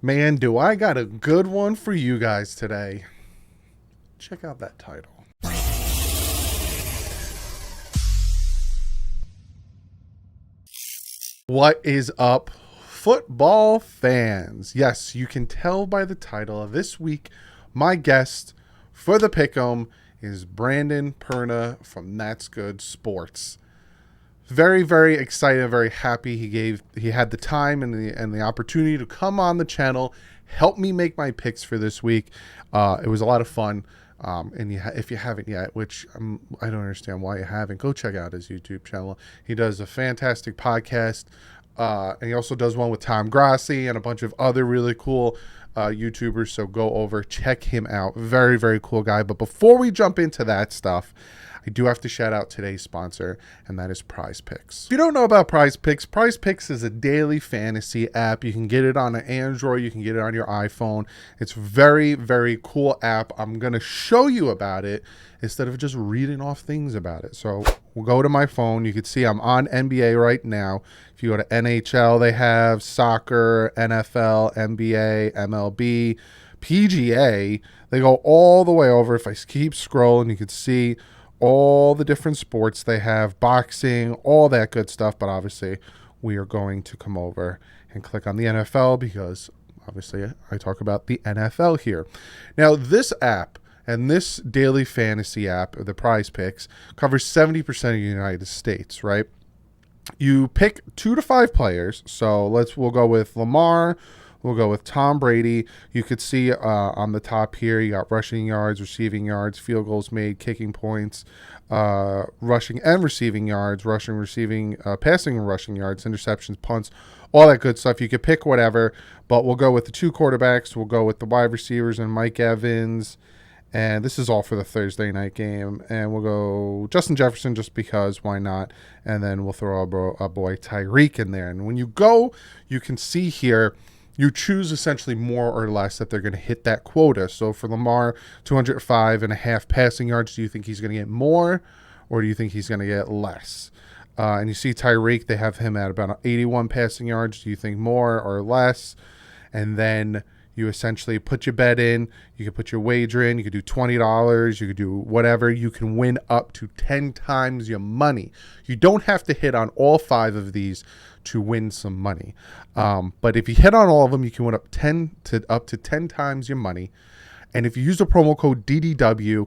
Man, do I got a good one for you guys today. Check out that title. What is up, football fans? Yes, you can tell by the title of this week. My guest for the Pick'em is Brandon Perna from That's Good Sports. Very, very excited, very happy he had the time and the opportunity to come on the channel, help me make my picks for this week. It was a lot of fun. And if you haven't yet, which I don't understand why you haven't, go check out his YouTube channel. He does a fantastic podcast. And he also does one with Tom Grassi and a bunch of other really cool YouTubers. So go over, check him out. Very, very cool guy. But before we jump into that stuff, I do have to shout out today's sponsor, and that is Prize Picks. If you don't know about Prize Picks is a daily fantasy app. You can get it on an Android. You can get it on your iPhone. It's very, very cool app. I'm going to show you about it instead of just reading off things about it. So we'll go to my phone. You can see I'm on NBA right now. If you go to NHL, they have soccer, NFL, NBA, MLB, PGA. They go all the way over. If I keep scrolling, you can see all the different sports they have, boxing, all that good stuff. But obviously, we are going to come over and click on the NFL because obviously I talk about the NFL here. Now, this app and this daily fantasy app, the Prize Picks, covers 70% of the United States, right? You pick 2 to 5 players. So we'll go with Lamar. We'll go with Tom Brady. You could see on the top here, you got rushing yards, receiving yards, field goals made, kicking points, rushing and receiving yards, passing and rushing yards, interceptions, punts, all that good stuff. You could pick whatever, but we'll go with the 2 quarterbacks. We'll go with the wide receivers and Mike Evans. And this is all for the Thursday night game. And we'll go Justin Jefferson just because, why not? And then we'll throw a boy Tyreek in there. And when you go, you can see here, you choose essentially more or less that they're going to hit that quota. So for Lamar, 205.5 passing yards, do you think he's going to get more or do you think he's going to get less? And you see Tyreek, they have him at about 81 passing yards. Do you think more or less? And then you essentially put your bet in. You can put your wager in. You could do $20. You could do whatever. You can win up to 10 times your money. You don't have to hit on all 5 of these to win some money. But if you hit on all of them, you can win up to 10 times your money. And if you use the promo code DDW,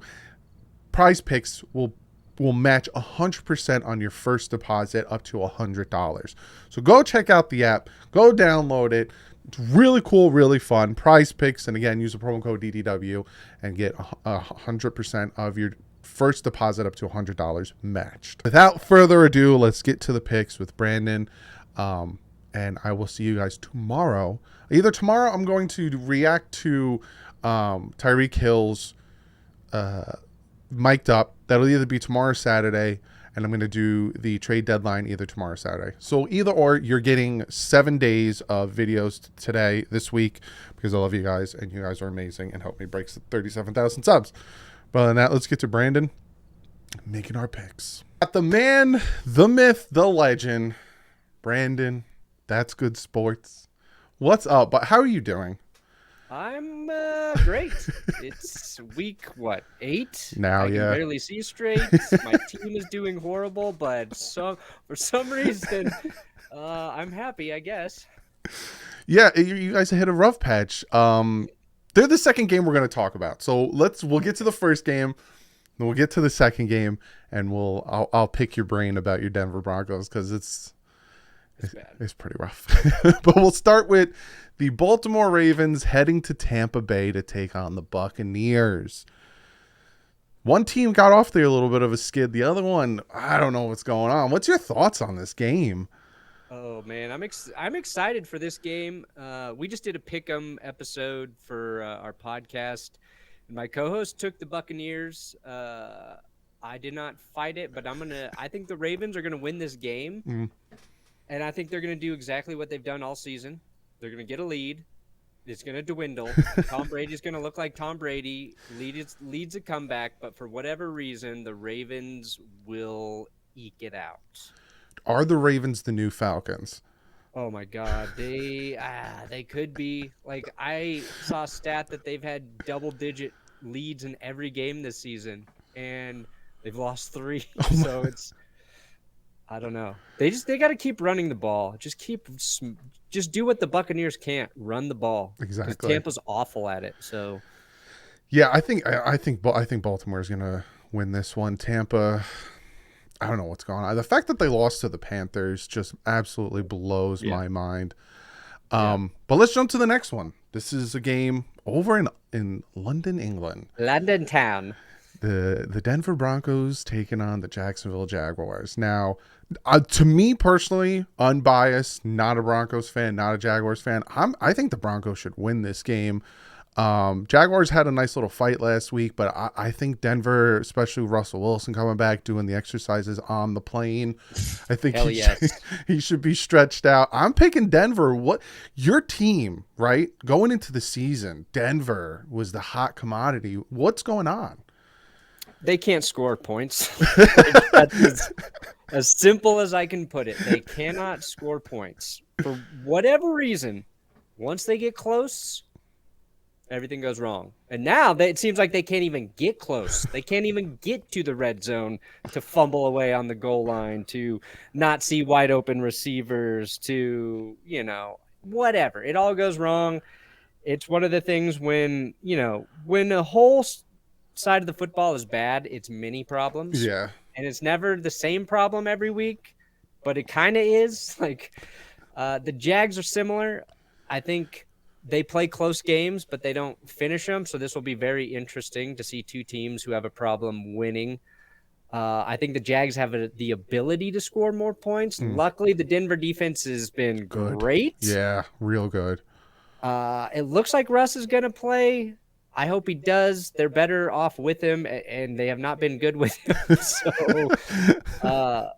Prize Picks will match 100% on your first deposit up to $100. So go check out the app. Go download it. It's really cool, really fun. Prize Picks, and again, use the promo code DDW and get 100% of your first deposit up to $100 matched. Without further ado, let's get to the picks with Brandon. And I will see you guys tomorrow. Either tomorrow I'm going to react to Tyreek Hill's mic'd up. That'll either be tomorrow or Saturday. And I'm going to do the trade deadline either tomorrow or Saturday. So either or, you're getting 7 days of videos today, this week, because I love you guys. And you guys are amazing and help me break 37,000 subs. But other than that, let's get to Brandon making our picks. Got the man, the myth, the legend, Brandon. That's Good Sports. What's up? But how are you doing? I'm great. It's week 8 now. I can barely see straight. My team is doing horrible, but for some reason, I'm happy, I guess. Yeah, you guys hit a rough patch. They're the second game we're going to talk about. So we'll get to the first game, then we'll get to the second game, and I'll pick your brain about your Denver Broncos because it's pretty rough. But we'll start with the Baltimore Ravens heading to Tampa Bay to take on the Buccaneers. One team got off there a little bit of a skid. The other one, I don't know what's going on. What's your thoughts on this game? Oh man, I'm excited for this game. We just did a pick'em episode for our podcast, and my co-host took the Buccaneers. I did not fight it, but I think the Ravens are gonna win this game, and I think they're gonna do exactly what they've done all season. They're gonna get a lead. It's gonna dwindle. Tom Brady's gonna look like Tom Brady. Leads a comeback, but for whatever reason, the Ravens will eke it out. Are the Ravens the new Falcons? Oh my God, they could be. Like, I saw a stat that they've had double-digit leads in every game this season, and they've lost three. Oh So my, it's, I don't know. They got to keep running the ball. Just do what the Buccaneers can't, run the ball, because exactly. Tampa's awful at it. So Yeah, I think Baltimore is gonna win this one. Tampa, I don't know what's going on. The fact that they lost to the Panthers just absolutely blows yeah, my mind. yeah. But let's jump to the next one. This is a game over in London, England. London town. The Denver Broncos taking on the Jacksonville Jaguars. Now, to me personally, unbiased, not a Broncos fan, not a Jaguars fan. I think the Broncos should win this game. Jaguars had a nice little fight last week, but I think Denver, especially Russell Wilson coming back doing the exercises on the plane, I think Hell yes. he should be stretched out. I'm picking Denver. What your team, right? Going into the season, Denver was the hot commodity. What's going on? They can't score points. Like, that's as simple as I can put it. They cannot score points for whatever reason. Once they get close, everything goes wrong. And now it seems like they can't even get close. They can't even get to the red zone to fumble away on the goal line, to not see wide open receivers, to, whatever. It all goes wrong. It's one of the things when a whole side of the football is bad, it's many problems. Yeah. And it's never the same problem every week, but it kind of is. Like, the Jags are similar. I think they play close games, but they don't finish them. So this will be very interesting to see two teams who have a problem winning. I think the Jags have the ability to score more points. Mm, Luckily, the Denver defense has been good. great. Yeah, real good. It looks like Russ is going to play. I hope he does. They're better off with him, and they have not been good with him. So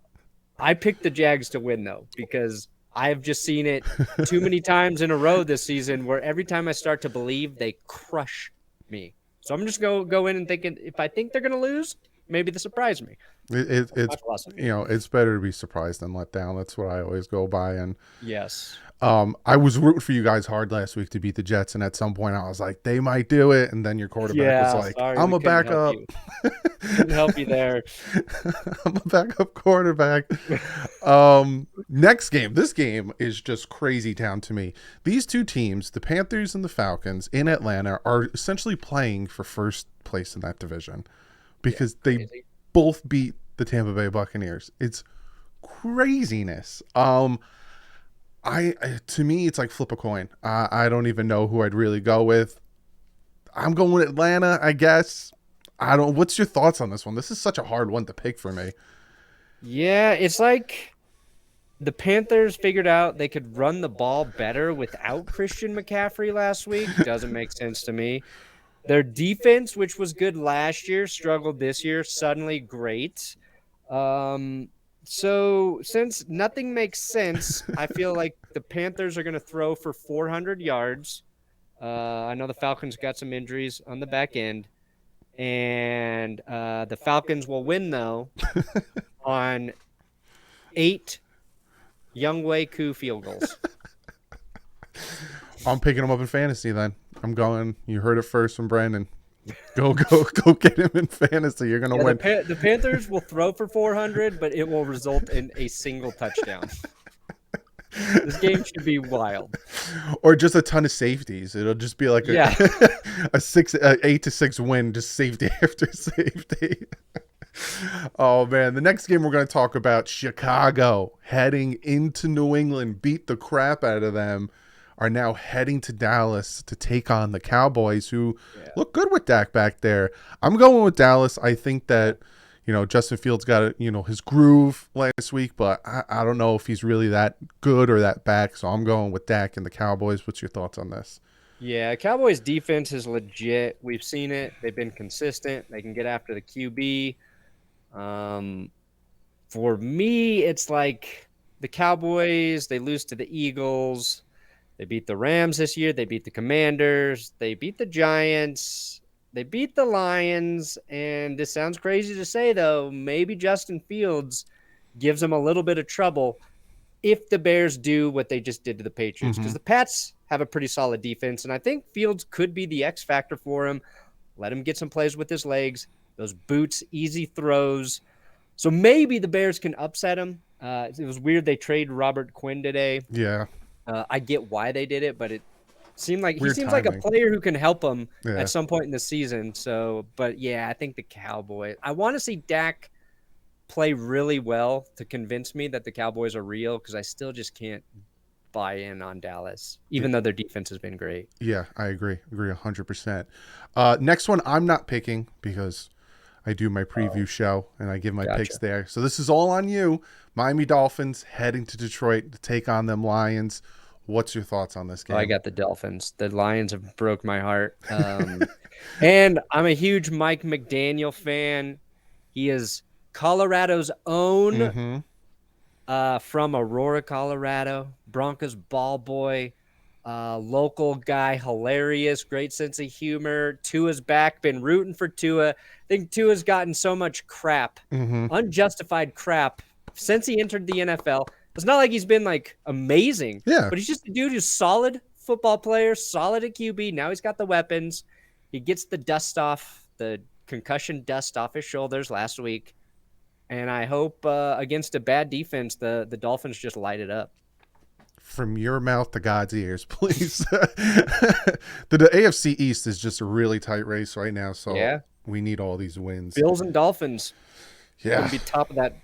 I picked the Jags to win, though, because I have just seen it too many times in a row this season where every time I start to believe, they crush me. So I'm just going to go in and thinking if I think they're going to lose, maybe they surprise me. It's My philosophy. it's better to be surprised than let down. That's what I always go by. And Yes. I was rooting for you guys hard last week to beat the Jets, and at some point I was like, they might do it. And then your quarterback was Yeah, like, sorry, I'm we a couldn't help backup. you. Couldn't help you there. I'm a backup quarterback. Next game. This game is just crazy town to me. These two teams, the Panthers and the Falcons in Atlanta, are essentially playing for first place in that division because they Crazy. both beat the Tampa Bay Buccaneers. It's craziness. To me, it's like flip a coin. I don't even know who I'd really go with. I'm going with Atlanta, I guess. I don't. What's your thoughts on this one? This is such a hard one to pick for me. Yeah, it's like the Panthers figured out they could run the ball better without Christian McCaffrey last week. Doesn't make sense to me. Their defense, which was good last year, struggled this year. Suddenly great. So since nothing makes sense, I feel like the Panthers are going to throw for 400 yards. I know the Falcons got some injuries on the back end, and the Falcons will win though on 8 Younghoe Koo field goals. I'm picking him up in fantasy. Then I'm going. You heard it first from Brandon. Go get him in fantasy. You're gonna Yeah, win. the Panthers will throw for 400, but it will result in a single touchdown. This game should be wild. Or just a ton of safeties. It'll just be like Yeah. a 8-6 win, just safety after safety. Oh man, the next game we're going to talk about, Chicago heading into New England, beat the crap out of them, are now heading to Dallas to take on the Cowboys, who look good with Dak back there. I'm going with Dallas. I think that Justin Fields got his groove last week, but I don't know if he's really that good or that back. So I'm going with Dak and the Cowboys. What's your thoughts on this? Yeah, Cowboys defense is legit. We've seen it. They've been consistent. They can get after the QB. For me, it's like the Cowboys, they lose to the Eagles. They beat the Rams this year. They beat the Commanders. They beat the Giants. They beat the Lions. And this sounds crazy to say, though. Maybe Justin Fields gives them a little bit of trouble. if the Bears do what they just did to the Patriots, because Mhm. the Pats have a pretty solid defense, and I think Fields could be the X factor for him. Let him get some plays with his legs, those boots, easy throws. So maybe the Bears can upset him. It was weird they traded Robert Quinn today. Yeah. I get why they did it, but it seemed like he Weird seems like a timing. player who can help them Yeah. at some point in the season. So, but yeah, I think the Cowboys. I want to see Dak play really well to convince me that the Cowboys are real, because I still just can't buy in on Dallas, even though their defense has been great. Yeah, I agree. Agree 100%. Next one I'm not picking because I do my preview show and I give my picks Gotcha. there. So this is all on you. Miami Dolphins heading to Detroit to take on them Lions. What's your thoughts on this game? Oh, I got the Dolphins. The Lions have broke my heart. And I'm a huge Mike McDaniel fan. He is Colorado's own, from Aurora, Colorado. Broncos ball boy, local guy, hilarious, great sense of humor. Tua's back, been rooting for Tua. I think Tua's gotten so much crap, unjustified crap, since he entered the NFL. It's not like he's been like amazing, Yeah. but he's just a dude who's solid football player, solid at QB. Now he's got the weapons. He gets the dust off, the concussion dust off his shoulders last week. And I hope against a bad defense, the Dolphins just light it up. From your mouth to God's ears, please. The AFC East is just a really tight race right now, so Yeah. we need all these wins. Bills and Dolphins Yeah. would be top of that.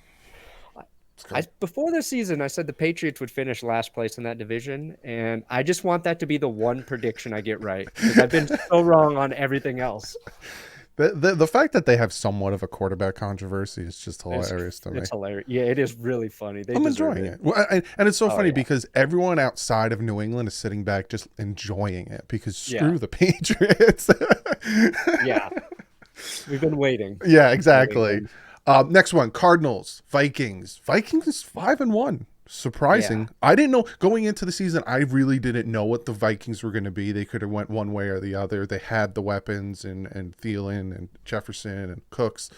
Before this season, I said the Patriots would finish last place in that division, and I just want that to be the one prediction I get right, because I've been so wrong on everything else. The fact that they have somewhat of a quarterback controversy is just hilarious to me. It's hilarious. Yeah, it is really funny. I'm enjoying it. Well, and it's so funny yeah. because everyone outside of New England is sitting back just enjoying it because screw Yeah. the Patriots. Yeah. We've been waiting. Yeah, exactly. Next one, Cardinals, Vikings. Vikings 5-1. Surprising. Yeah. I didn't know going into the season. I really didn't know what the Vikings were going to be. They could have went one way or the other. They had the weapons and Thielen and Jefferson and Cooks.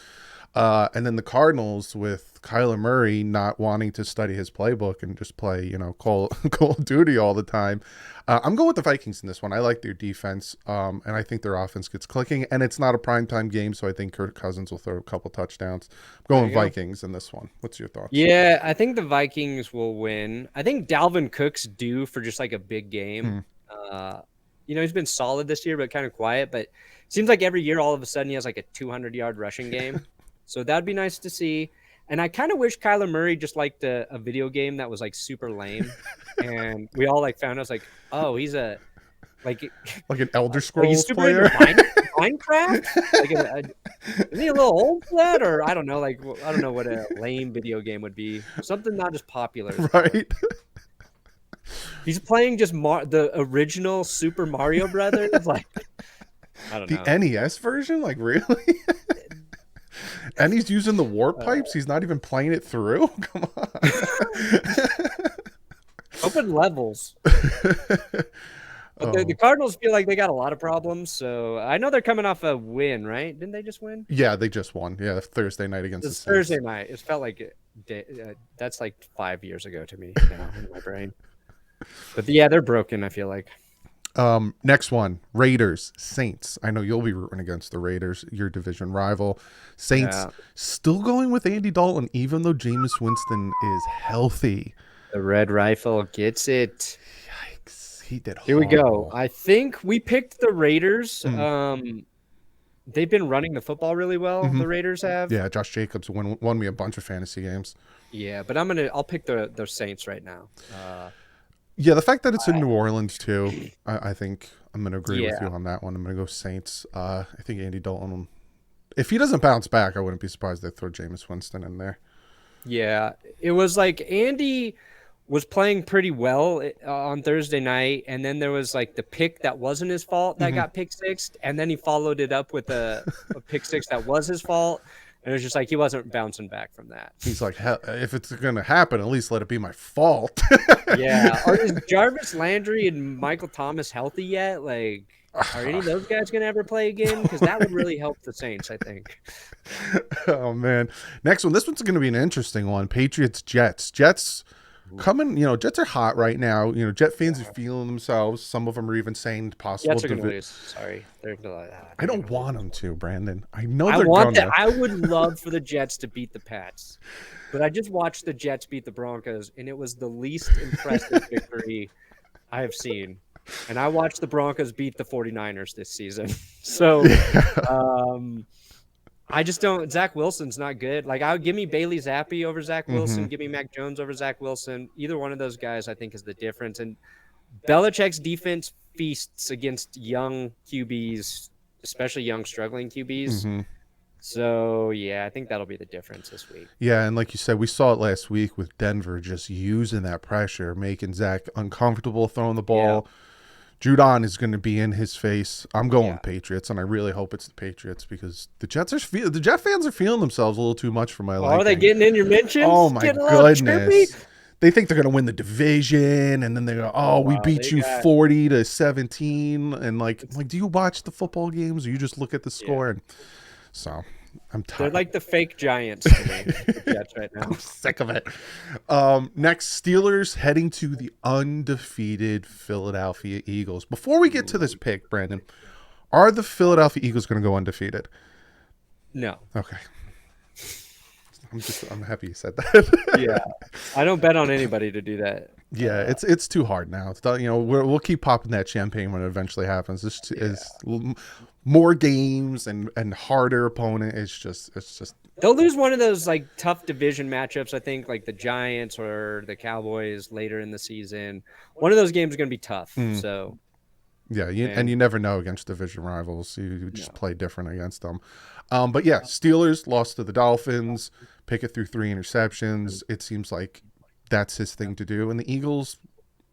And then the Cardinals with Kyler Murray not wanting to study his playbook and just play, Call of Duty all the time. I'm going with the Vikings in this one. I like their defense, and I think their offense gets clicking. And it's not a primetime game, so I think Kirk Cousins will throw a couple touchdowns. I'm going Vikings in this one. What's your thoughts? Yeah, I think the Vikings will win. I think Dalvin Cook's due for just like a big game. He's been solid this year, but kind of quiet. But it seems like every year, all of a sudden, he has like a 200-yard rushing game. So that'd be nice to see. And I kind of wish Kyler Murray just liked a video game that was like super lame. And we all like found out, like, oh, he's a like an Elder he's Scrolls super player. into Minecraft. Is he a little old for that? Or I don't know. Like, I don't know what a lame video game would be. Something not as popular. Right. He's playing just the original Super Mario Brothers. Like, I don't know. The NES version? Like, really? And he's using the warp pipes. He's not even playing it through. Come on. Open levels. But the Cardinals feel like they got a lot of problems. So I know they're coming off a win, right? Didn't they just win? Yeah, they just won. Yeah, the Thursday night against the It's Saints. Thursday night. It felt like that's like 5 years ago to me now in my brain. But yeah, they're broken, I feel like. Next one, Raiders, Saints. I know you'll be rooting against the Raiders, your division rival. Saints still going with Andy Dalton, even though Jameis Winston is healthy. The Red Rifle gets it. Yikes. He did Here we go. horrible. I think we picked the Raiders. They've been running the football really well. The Raiders have. Yeah, Josh Jacobs won me a bunch of fantasy games. Yeah, but I'll pick the Saints right now. Yeah, the fact that it's in New Orleans too, I think I'm going to agree with you on that one. I'm going to go Saints. I think Andy Dalton, if he doesn't bounce back, I wouldn't be surprised they throw Jameis Winston in there. Yeah, it was like Andy was playing pretty well on Thursday night, and then there was like the pick that wasn't his fault that got pick sixed, and then he followed it up with a pick six that was his fault. And it was just like he wasn't bouncing back from that. He's like, if it's going to happen, at least let it be my fault. Yeah. Is Jarvis Landry and Michael Thomas healthy yet? Like, are any of those guys going to ever play again? Because that would really help the Saints, I think. Oh, man. Next one. This one's going to be an interesting one. Patriots, Jets. Jets coming, Jets are hot right now. Jet fans are feeling themselves. Some of them are even saying possible Jets are gonna lose. Sorry, I they're don't gonna want lose. them to, Brandon. I know I they're want that. gonna. I would love for the Jets to beat the Pats, but I just watched the Jets beat the Broncos, and it was the least impressive victory I have seen. And I watched the Broncos beat the 49ers this season. So um, I just don't. Zach Wilson's not good. Like, I would give me Bailey Zappi over Zach Hmm. Wilson. Give me Mac Jones over Zach Wilson. Either one of those guys, I think, is the difference. And Belichick's defense feasts against young QBs, especially young struggling QBs. Hmm. So yeah, I think that'll be the difference this week. Yeah, and like you said, we saw it last week with Denver just using that pressure, making Zach uncomfortable throwing the Yeah, ball. Judon is going to be in his face. I'm going yeah. Patriots, and I really hope it's the Patriots because the the Jet fans are feeling themselves a little too much for my Oh, are they liking. getting in your Oh mentions? my Getting a little chirpy? goodness. They think they're going to win the division, and then they go, "Oh, we Wow, beat they you got 40-17." And like, do you watch the football games, or you just look at the yeah. score? And so I'm They're tired. like the fake Giants to me, the Jets right now. I'm sick of it. Next, Steelers heading to the undefeated Philadelphia Eagles. Before we get to this pick, Brandon, are the Philadelphia Eagles going to go undefeated? No. Okay. I'm happy you said that. Yeah. I don't bet on anybody to do that. Yeah, it's too hard now. It's not, we'll keep popping that champagne when it eventually happens. More games and harder opponent. It's just They'll lose one of those like tough division matchups, I think, like the Giants or the Cowboys later in the season. One of those games is going to be tough. So, yeah, and and you never know against division rivals. You just no. play different against them. But yeah, Steelers lost to the Dolphins. Pickett threw 3 interceptions. It seems like that's his thing to do. And the Eagles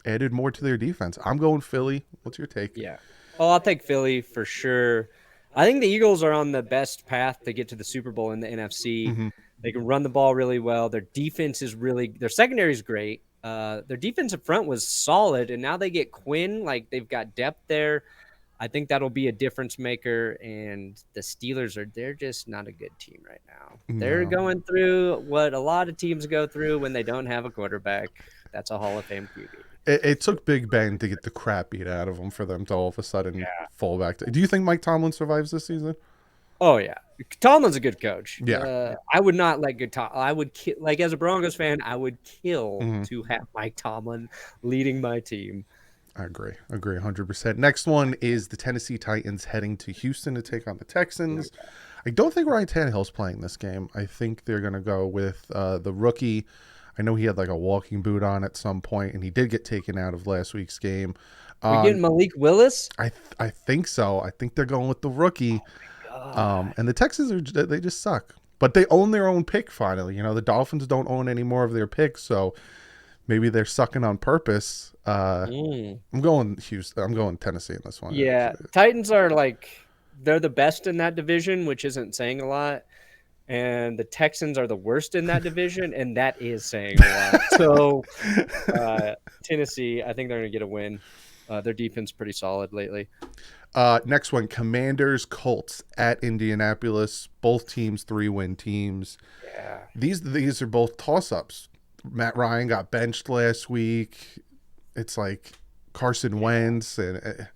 added more to their defense. I'm going Philly. What's your take? Yeah. Oh, I'll take Philly for sure. I think the Eagles are on the best path to get to the Super Bowl in the NFC. Hmm. They can run the ball really well. Their defense is their secondary is great. Their defensive front was solid, and now they get Quinn. Like, they've got depth there. I think that'll be a difference maker. And the Steelers they're just not a good team right now. They're No. going through what a lot of teams go through when they don't have a quarterback. That's a Hall of Fame QB. It took Big Ben to get the crap beat out of him for them to all of a sudden fall back. Do you think Mike Tomlin survives this season? Oh yeah, Tomlin's a good coach. Yeah. I would not let good Tom. I would kill, like, as a Broncos fan, I would kill Hmm. to have Mike Tomlin leading my team. I agree 100%. Next one is the Tennessee Titans heading to Houston to take on the Texans. I don't think Ryan Tannehill's playing this game. I think they're going to go with the rookie. I know he had like a walking boot on at some point, and he did get taken out of last week's game. We're getting Malik Willis. I think so. I think they're going with the rookie. And the Texans they just suck. But they own their own pick finally. The Dolphins don't own any more of their picks, so maybe they're sucking on purpose. I'm going Houston. I'm going Tennessee in this one. Yeah, Titans are they're the best in that division, which isn't saying a lot. And the Texans are the worst in that division, and that is saying a lot. So Tennessee, I think they're going to get a win. Their defense pretty solid lately. Next one, Commanders Colts at Indianapolis. Both teams 3-win teams. Yeah. These are both toss-ups. Matt Ryan got benched last week. It's like Carson Wentz and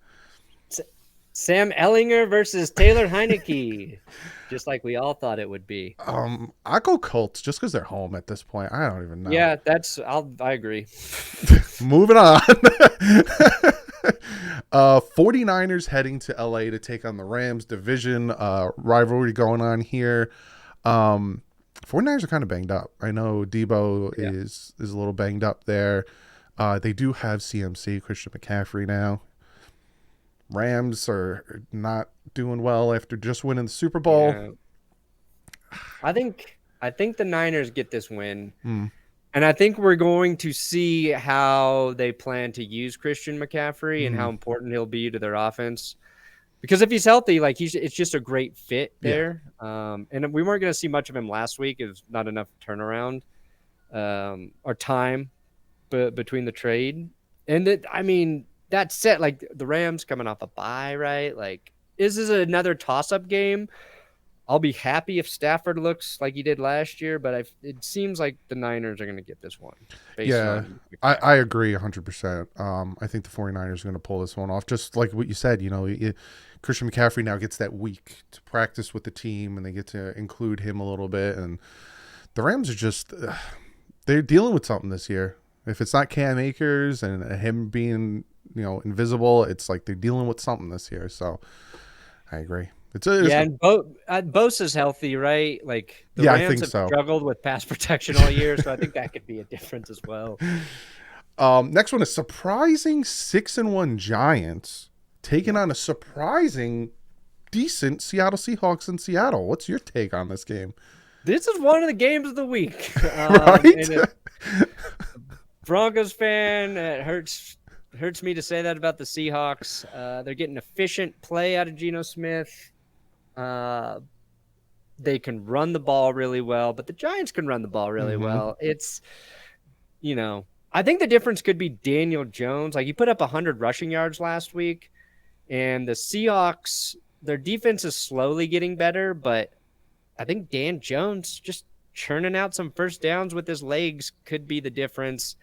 Sam Ellinger versus Taylor Heineke, just like we all thought it would be. I go Colts just because they're home at this point. I don't even know. Yeah, I agree. Moving on. 49ers heading to LA to take on the Rams. Division rivalry going on here. 49ers are kind of banged up. I know Debo is a little banged up there. They do have CMC, Christian McCaffrey now. Rams are not doing well after just winning the Super Bowl. Yeah. I think the Niners get this win. And I think we're going to see how they plan to use Christian McCaffrey and how important he'll be to their offense. Because if he's healthy, it's just a great fit there. Yeah. And we weren't going to see much of him last week. It was not enough turnaround or time between the trade. And that said, the Rams coming off a bye, right? This is another toss-up game. I'll be happy if Stafford looks like he did last year, but it seems like the Niners are going to get this one based Yeah, on I McCaffrey. agree 100%. I think the 49ers are going to pull this one off. Just like what you said, Christian McCaffrey now gets that week to practice with the team, and they get to include him a little bit. And the Rams are just, they're dealing with something this year. If it's not Cam Akers and him being, invisible, it's like they're dealing with something this year. So I agree. Yeah, and Bosa's healthy, right? Like the Yeah, I Rams think have so. struggled with pass protection all year, so I think that could be a difference as well. Next one is surprising 6-1 Giants taking on a surprising decent Seattle Seahawks in Seattle. What's your take on this game? This is one of the games of the week. Right? Broncos fan, it hurts me to say that about the Seahawks. They're getting efficient play out of Geno Smith. They can run the ball really well, but the Giants can run the ball really well. It's, I think the difference could be Daniel Jones. Like he put up 100 rushing yards last week, and the Seahawks, their defense is slowly getting better, but I think Dan Jones just churning out some first downs with his legs could be the difference.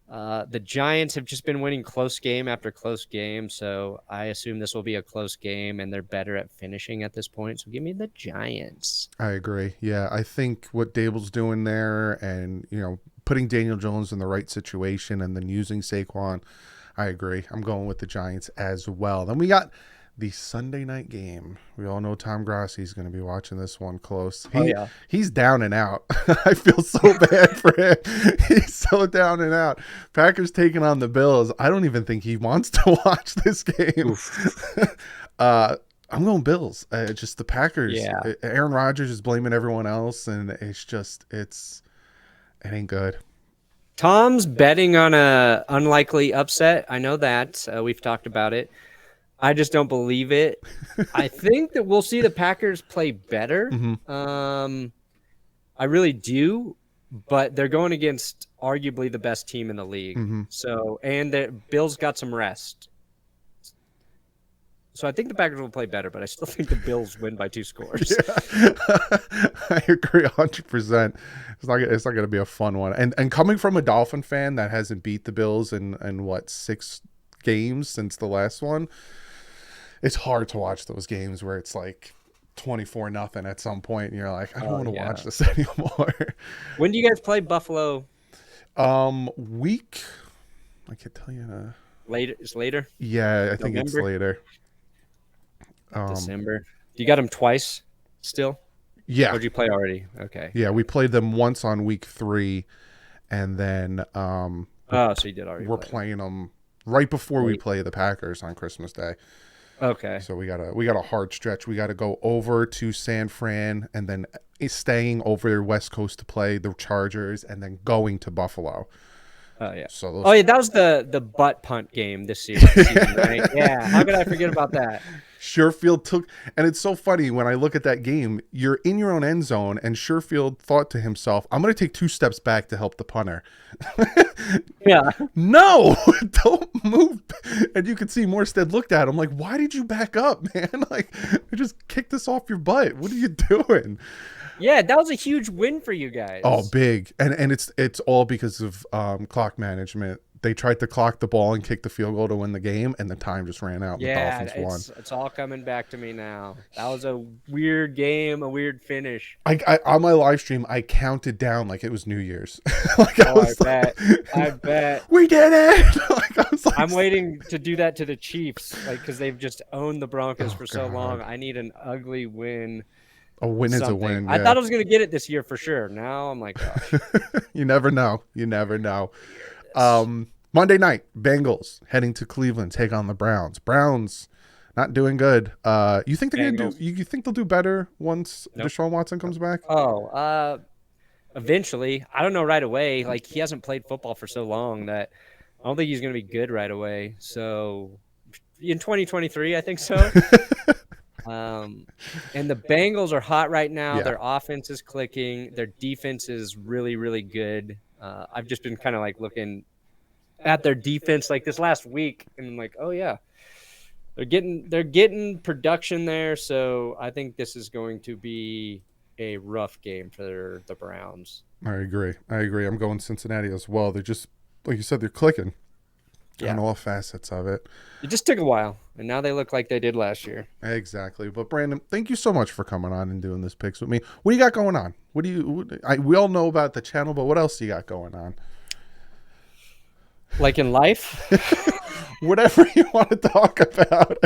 The Giants have just been winning close game after close game, so I assume this will be a close game, and they're better at finishing at this point. So give me the Giants. I agree. Yeah, I think what Dable's doing there and, putting Daniel Jones in the right situation and then using Saquon, I agree. I'm going with the Giants as well. Then we got the Sunday night game. We all know Tom Grassi's going to be watching this one close. He's down and out. I feel so bad for him. He's so down and out. Packers taking on the Bills. I don't even think he wants to watch this game. I'm going Bills. Just the Packers. Yeah. Aaron Rodgers is blaming everyone else, and it ain't good. Tom's betting on a unlikely upset. I know that. We've talked about it. I just don't believe it. I think that we'll see the Packers play better. I really do, but they're going against arguably the best team in the league. So, and the Bills got some rest. So I think the Packers will play better, but I still think the Bills win by 2 scores. Yeah. I agree 100%. It's not going to be a fun one. And coming from a Dolphin fan that hasn't beat the Bills in 6 games since the last one, it's hard to watch those games where it's like 24-0 at some point, and you're like, I don't want to watch this anymore. When do you guys play Buffalo? Week. I can't tell you. Later. It's later. Yeah, I think it's later. December. You got them twice still? Yeah. Or did you play already? Okay. Yeah, we played them once on week 3, and then so you did already. We're playing them right before we play the Packers on Christmas Day. Okay. So we got a hard stretch. We got to go over to San Fran and then staying over West Coast to play the Chargers and then going to Buffalo. Oh yeah. So that was the butt punt game this season, right? Yeah. How could I forget about that? Sherfield took, and it's so funny when I look at that game, you're in your own end zone, and Sherfield thought to himself, I'm going to take 2 steps back to help the punter. Yeah. No, don't move. And you could see Morstead looked at him like, why did you back up, man? Like, you just kicked this off your butt. What are you doing? Yeah, that was a huge win for you guys. Oh, big. And it's all because of clock management. They tried to clock the ball and kick the field goal to win the game, and the time just ran out. Yeah, the Dolphins won. It's all coming back to me now. That was a weird game, a weird finish. I on my live stream, I counted down like it was New Year's. I bet. We did it! I'm waiting to do that to the Chiefs, because they've just owned the Broncos for so long. I need an ugly win. A win is a win. Yeah. I thought I was going to get it this year for sure. Now I'm like, gosh. You never know. Monday night, Bengals heading to Cleveland, take on the Browns. Browns not doing good. You think they're gonna do? You think they'll do better once Deshaun Watson comes back? Eventually. I don't know right away. Like, he hasn't played football for so long that I don't think he's gonna be good right away. So in 2023, I think so. And the Bengals are hot right now. Yeah. Their offense is clicking. Their defense is really, really good. I've just been kind of like looking at their defense like this last week, and I'm like, oh yeah, they're getting production there, so I think this is going to be a rough game for the Browns. I agree. I'm going Cincinnati as well. They're just, like you said, they're clicking Yeah. on all facets of it. It just took a while, and now they look like they did last year. Exactly. But Brandon, thank you so much for coming on and doing this picks with me. What do you got going on? We all know about the channel, but what else do you got going on? Like in life? Whatever you want to talk about.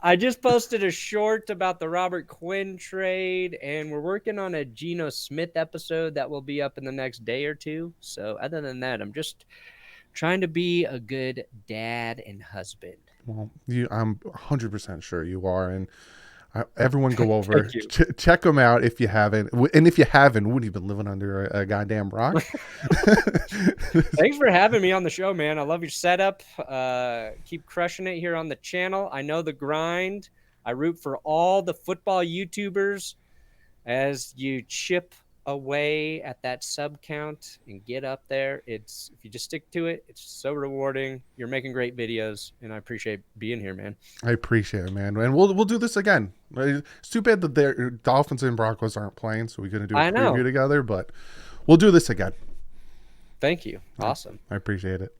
I just posted a short about the Robert Quinn trade, and we're working on a Geno Smith episode that will be up in the next day or two. So other than that, I'm just trying to be a good dad and husband. Well, I'm 100% sure you are, and everyone go over, Thank you. check them out if you haven't. And if you haven't, what have you been living under a goddamn rock? Thanks for having me on the show, man. I love your setup. Keep crushing it here on the channel. I know the grind. I root for all the football YouTubers as you chip away at that sub count and get up there. If you just stick to it, it's so rewarding. You're making great videos, and I appreciate being here, man. I appreciate it, man. And we'll do this again. It's too bad that their Dolphins and Broncos aren't playing, so we're gonna do a preview together. But we'll do this again. Thank you. Awesome. I appreciate it.